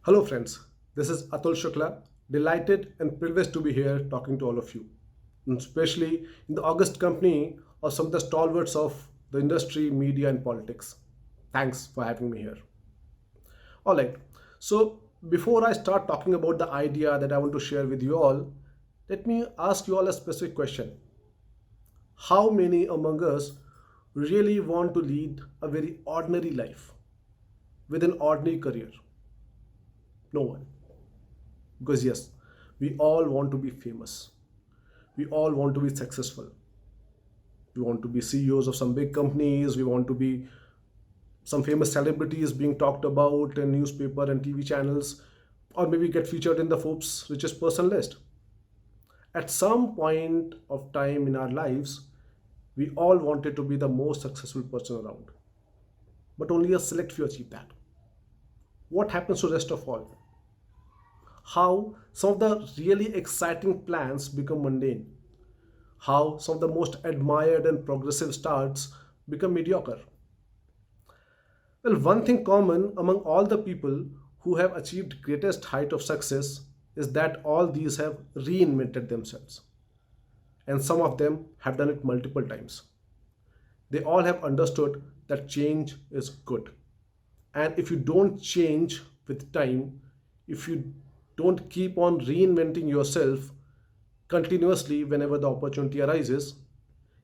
Hello, friends. This is Atul Shukla. Delighted and privileged to be here talking to all of you, and especially in the August company of some of the stalwarts of the industry, media, and politics. Thanks for having me here. All right. So, before I start talking about the idea that I want to share with you all, let me ask you all a specific question. How many among us really want to lead a very ordinary life with an ordinary career? No one. Because yes, we all want to be famous. We all want to be successful. We want to be CEOs of some big companies. We want to be some famous celebrities being talked about in newspaper and TV channels, or maybe get featured in the Forbes richest person list. At some point of time in our lives, we all wanted to be the most successful person around, but only a select few achieve that. What happens to the rest of all? How some of the really exciting plans become mundane, how some of the most admired and progressive starts become mediocre. Well, one thing common among all the people who have achieved greatest height of success is that all these have reinvented themselves, and some of them have done it multiple times. They all have understood that change is good, and if you don't change with time, if you don't keep on reinventing yourself continuously whenever the opportunity arises,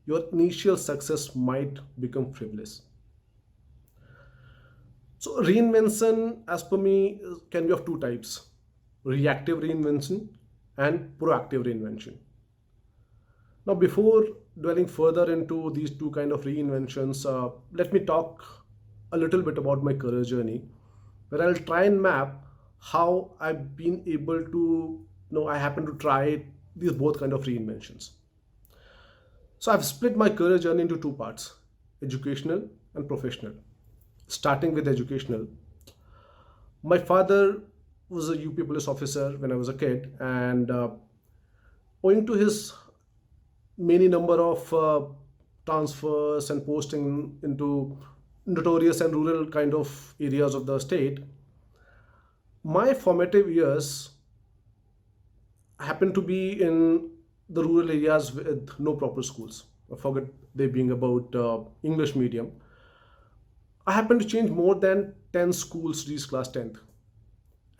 your initial success might become frivolous. So, reinvention, as per me, can be of two types: reactive reinvention and proactive reinvention. Now, before dwelling further into these two kind of reinventions, let me talk a little bit about my career journey, where I'll try and map how I've been able to, I happen to try these both kind of reinventions. So I've split my career journey into two parts: educational and professional. Starting with educational, my father was a UP police officer when I was a kid, and owing to his many number of transfers and posting into notorious and rural kind of areas of the state, my formative years happened to be in the rural areas with no proper schools. I forget they being about English medium. I happened to change more than 10 schools to reach class 10th,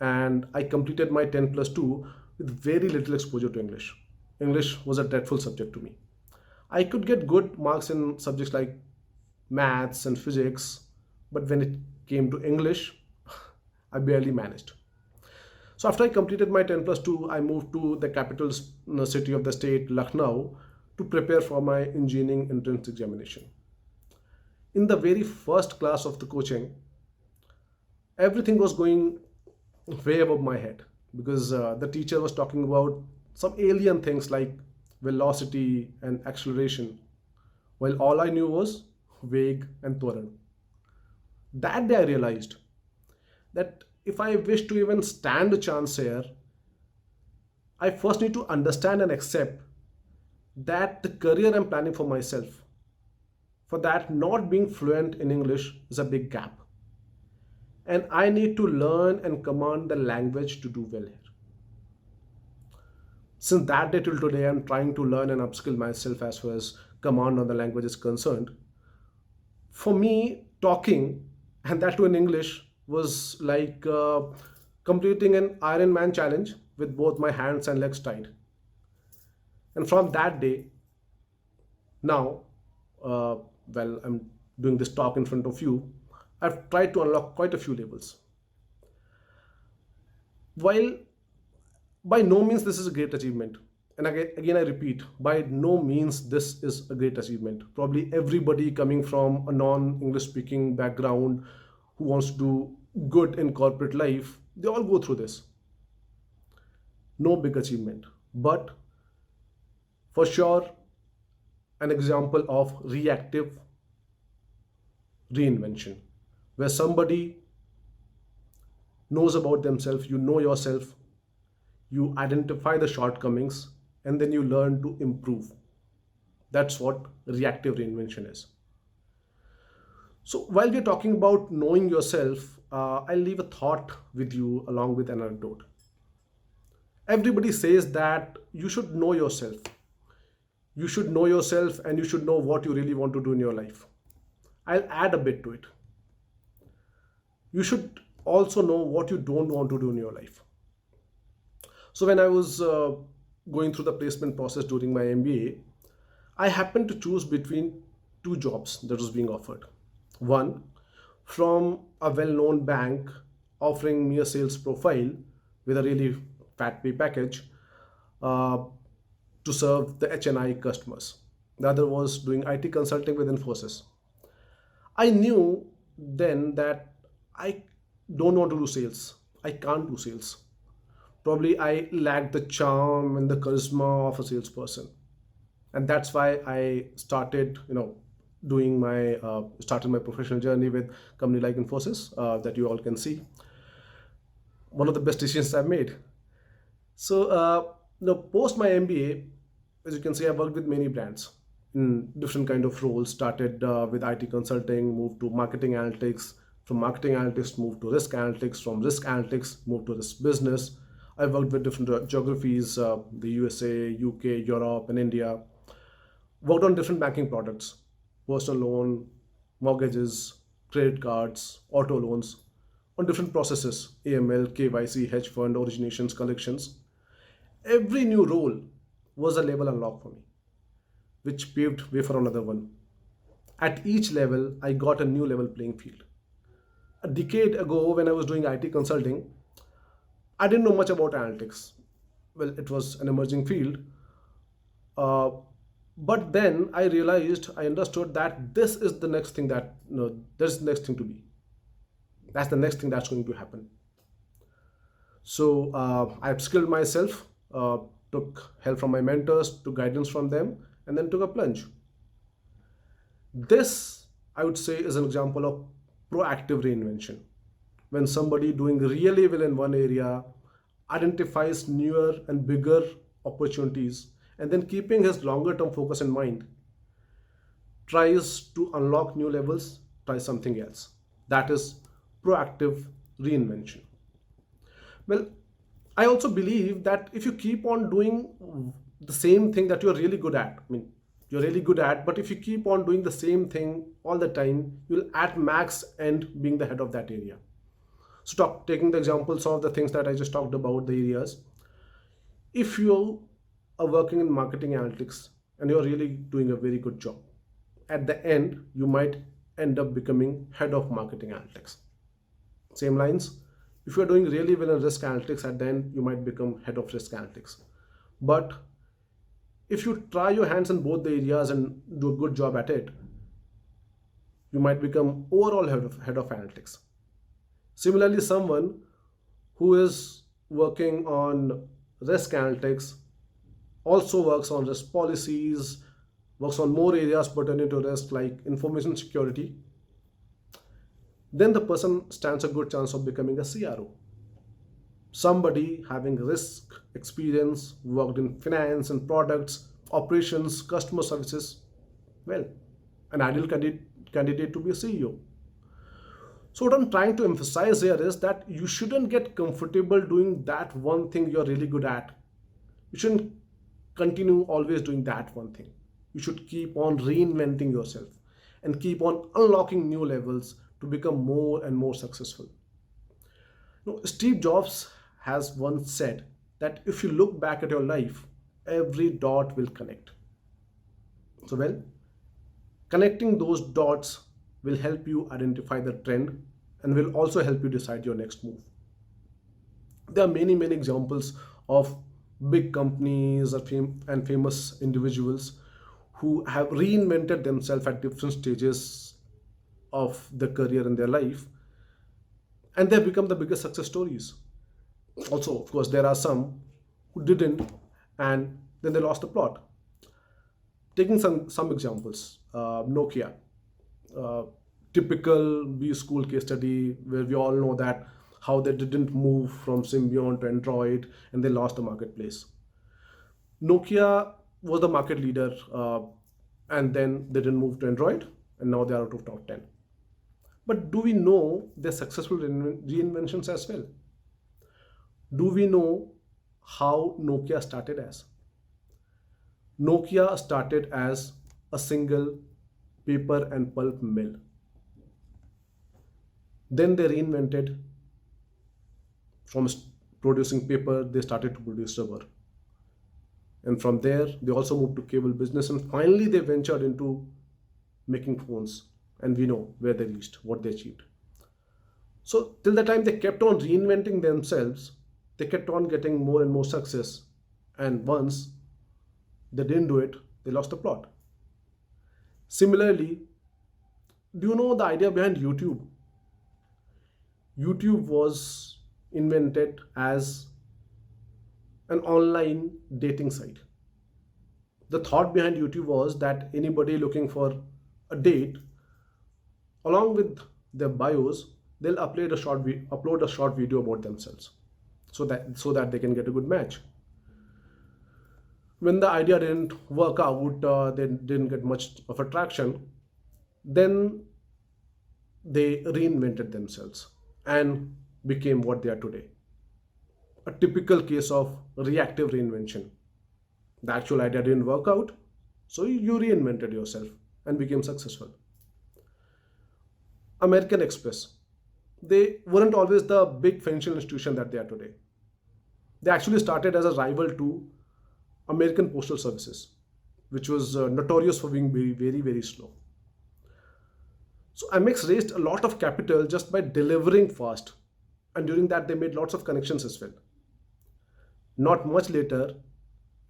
and I completed my 10 plus 2 with very little exposure to English. English was a dreadful subject to me. I could get good marks in subjects like maths and physics, but when it came to English, I barely managed. So after I completed my 10 plus 2, I moved to the capital city of the state, Lucknow, to prepare for my engineering entrance examination. In the very first class of the coaching, everything was going way above my head because the teacher was talking about some alien things like velocity and acceleration, while all I knew was vague and Twaran. That day I realized that if I wish to even stand a chance here, I first need to understand and accept that the career I'm planning for myself, for that not being fluent in English is a big gap. And I need to learn and command the language to do well here. Since that day till today, I'm trying to learn and upskill myself as far as command on the language is concerned. For me, talking, and that too in English, was like completing an Ironman challenge with both my hands and legs tied. And from that day, now, uh, I'm doing this talk in front of you, I've tried to unlock quite a few labels. While by no means this is a great achievement, and again I repeat, by no means this is a great achievement. Probably everybody coming from a non-English speaking background who wants to do good in corporate life, they all go through this. No big achievement, but for sure an example of reactive reinvention, where somebody knows about themselves, you know yourself, you identify the shortcomings, and then you learn to improve. That's what reactive reinvention is. So while we're talking about knowing yourself, I'll leave a thought with you along with an anecdote. Everybody says that you should know yourself. You should know yourself and you should know what you really want to do in your life. I'll add a bit to it. You should also know what you don't want to do in your life. So when I was going through the placement process during my MBA, I happened to choose between two jobs that was being offered. One, from a well-known bank offering me a sales profile with a really fat pay package uh, to serve the HNI customers. The other was doing IT consulting with Infosys. I knew then that I don't want to do sales. I can't do sales. Probably I lack the charm and the charisma of a salesperson, and that's why I started, doing my started my professional journey with company like Infosys that you all can see. One of the best decisions I've made. So, post my MBA, as you can see, I worked with many brands in different kind of roles. Started with IT consulting, moved to marketing analytics. From marketing analytics, moved to risk analytics. From risk analytics, moved to risk business. I worked with different geographies, the USA, UK, Europe, and India. Worked on different banking products, personal loan, mortgages, credit cards, auto loans, on different processes, AML, KYC, hedge fund, originations, collections. Every new role was a level unlock for me, which paved way for another one. At each level, I got a new level playing field. A decade ago, when I was doing IT consulting, I didn't know much about analytics. Well, it was an emerging field. Uh, but then I realized, I understood that this is the next thing that, this is the next thing to be. That's the next thing that's going to happen. So I upskilled myself, took help from my mentors, took guidance from them, and then took a plunge. This, I would say, is an example of proactive reinvention. When somebody doing really well in one area identifies newer and bigger opportunities and then keeping his longer term focus in mind, tries to unlock new levels, try something else. That is proactive reinvention. Well, I also believe that if you keep on doing the same thing that you're really good at, I mean, you're really good at, but if you keep on doing the same thing all the time, you'll at max end being the head of that area. So, taking the examples of the things that I just talked about, the areas, if you are working in marketing analytics and you're really doing a very good job, at the end, you might end up becoming head of marketing analytics. Same lines, if you're doing really well in risk analytics, at the end, you might become head of risk analytics. But if you try your hands in both the areas and do a good job at it, you might become overall head of analytics. Similarly, someone who is working on risk analytics also works on risk policies, works on more areas pertaining to risk like information security, then the person stands a good chance of becoming a CRO. Somebody having risk experience, worked in finance and products, operations, customer services, well, an ideal candidate to be a CEO. So, what I'm trying to emphasize here is that you shouldn't get comfortable doing that one thing you're really good at. You shouldn't continue always doing that one thing. You should keep on reinventing yourself and keep on unlocking new levels to become more and more successful. Steve Jobs has once said that if you look back at your life, every dot will connect. So, well, connecting those dots will help you identify the trend and will also help you decide your next move. There are many, many examples of big companies and famous individuals who have reinvented themselves at different stages of their career and their life, and they've become the biggest success stories. Also, of course, there are some who didn't, and then they lost the plot. Taking some examples, Nokia, uh, typical B school case study where we all know that how they didn't move from Symbian to Android and they lost the marketplace. Nokia was the market leader, and then they didn't move to Android, and now they are out of top 10. But do we know their successful reinventions as well? Do we know how Nokia started as? Nokia started as a single paper and pulp mill. Then they reinvented from producing paper, they started to produce rubber. And from there, they also moved to cable business. And finally, they ventured into making phones. And we know where they reached, what they achieved. So, till the time they kept on reinventing themselves, they kept on getting more and more success. And once they didn't do it, they lost the plot. Similarly, do you know the idea behind YouTube? YouTube was invented as an online dating site. The thought behind YouTube was that anybody looking for a date, along with their bios, they'll upload a short video about themselves, so that they can get a good match. When the idea didn't work out, they didn't get much of attraction. Then they reinvented themselves and became what they are today. A typical case of reactive reinvention. The actual idea didn't work out, so you reinvented yourself and became successful. American Express. They weren't always the big financial institution that they are today. They actually started as a rival to American Postal Services, which was notorious for being very, very, very slow. So Amex raised a lot of capital just by delivering fast, and during that they made lots of connections as well. Not much later,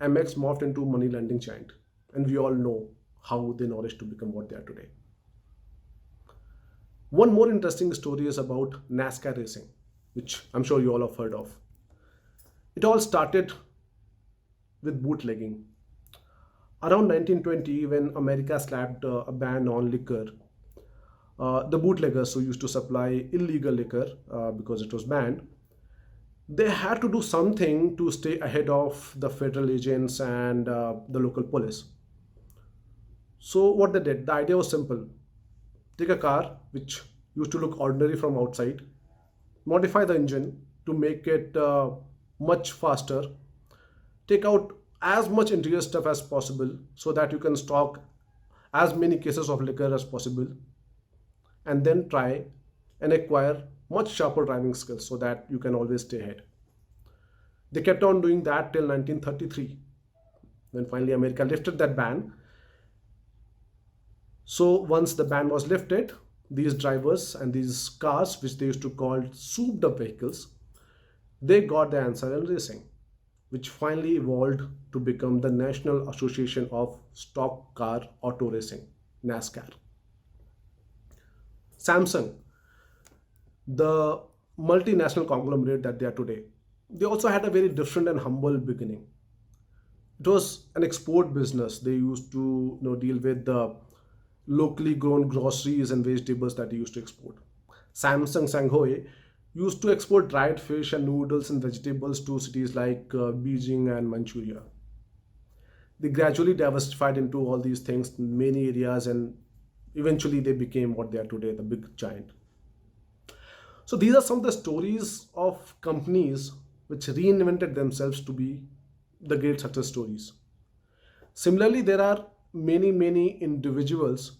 Amex morphed into money lending giant, and we all know how they nourished to become what they are today. One more interesting story is about NASCAR racing, which I'm sure you all have heard of. It all started with bootlegging. Around 1920, when America slapped a ban on liquor, the bootleggers who used to supply illegal liquor because it was banned, they had to do something to stay ahead of the federal agents and the local police. So, what they did, the idea was simple: take a car which used to look ordinary from outside, modify the engine to make it much faster, take out as much interior stuff as possible so that you can stock as many cases of liquor as possible, and then try and acquire much sharper driving skills so that you can always stay ahead. They kept on doing that till 1933, when finally America lifted that ban. So once the ban was lifted, these drivers and these cars, which they used to call souped up vehicles, they got the answer in racing, which finally evolved to become the National Association of Stock Car Auto Racing, NASCAR. Samsung, the multinational conglomerate that they are today, they also had a very different and humble beginning. It was an export business. They used to deal with the locally grown groceries and vegetables that they used to export. Samsung Sanghoe used to export dried fish and noodles and vegetables to cities like Beijing and Manchuria. They gradually diversified into all these things in many areas, and eventually they became what they are today, the big giant. So these are some of the stories of companies which reinvented themselves to be the great success stories. Similarly, there are many, many individuals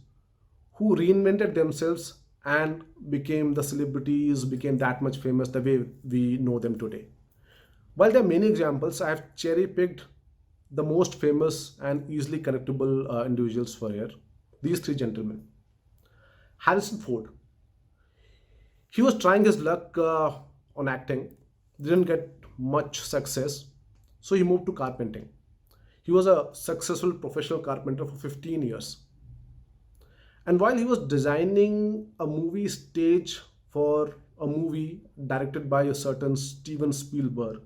who reinvented themselves and became the celebrities, became that much famous the way we know them today. While there are many examples, I have cherry picked the most famous and easily connectable individuals for here. These three gentlemen. Harrison Ford. He was trying his luck on acting, didn't get much success, so he moved to carpenting. He was a successful professional carpenter for 15 years. And while he was designing a movie stage for a movie directed by a certain Steven Spielberg,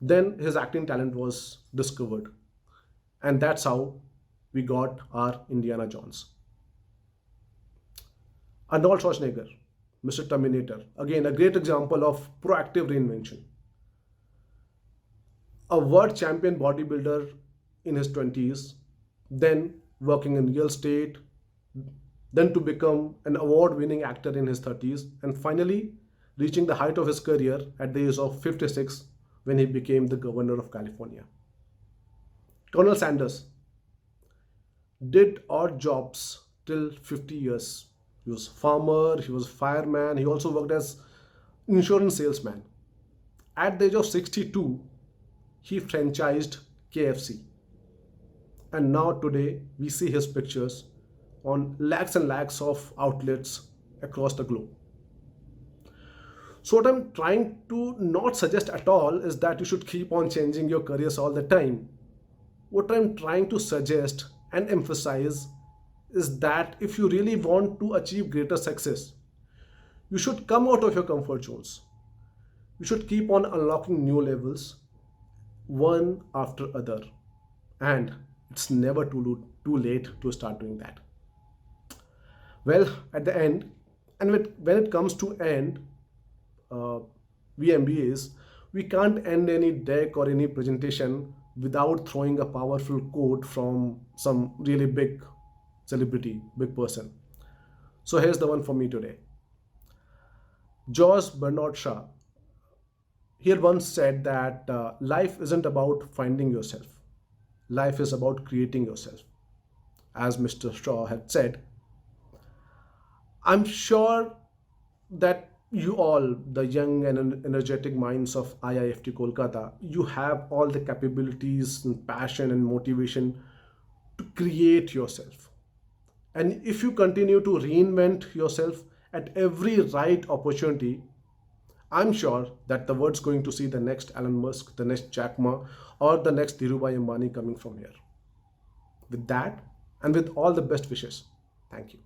then his acting talent was discovered. And that's how we got our Indiana Jones. Arnold Schwarzenegger, Mr. Terminator, again a great example of proactive reinvention. A world champion bodybuilder in his 20s, then working in real estate, then to become an award-winning actor in his 30s, and finally reaching the height of his career at the age of 56 when he became the governor of California. Colonel Sanders did odd jobs till 50 years. He was farmer, he was fireman, he also worked as insurance salesman. At the age of 62, he franchised KFC. And now today we see his pictures on lakhs and lakhs of outlets across the globe. So what I'm trying to not suggest at all is that you should keep on changing your careers all the time. What I'm trying to suggest and emphasize is that if you really want to achieve greater success, you should come out of your comfort zones. You should keep on unlocking new levels, one after other. And it's never too late to start doing that. Well, at the end, and when it comes to end, we MBAs, we can't end any deck or any presentation without throwing a powerful quote from some really big celebrity, big person. So here's the one for me today. George Bernard Shaw here once said that life isn't about finding yourself. Life is about creating yourself. As Mr. Shaw had said, I'm sure that you all, the young and energetic minds of IIFT Kolkata, you have all the capabilities and passion and motivation to create yourself. And if you continue to reinvent yourself at every right opportunity, I'm sure that the world's going to see the next Elon Musk, the next Jack Ma, or the next Dhirubhai Ambani coming from here. With that, and with all the best wishes, thank you.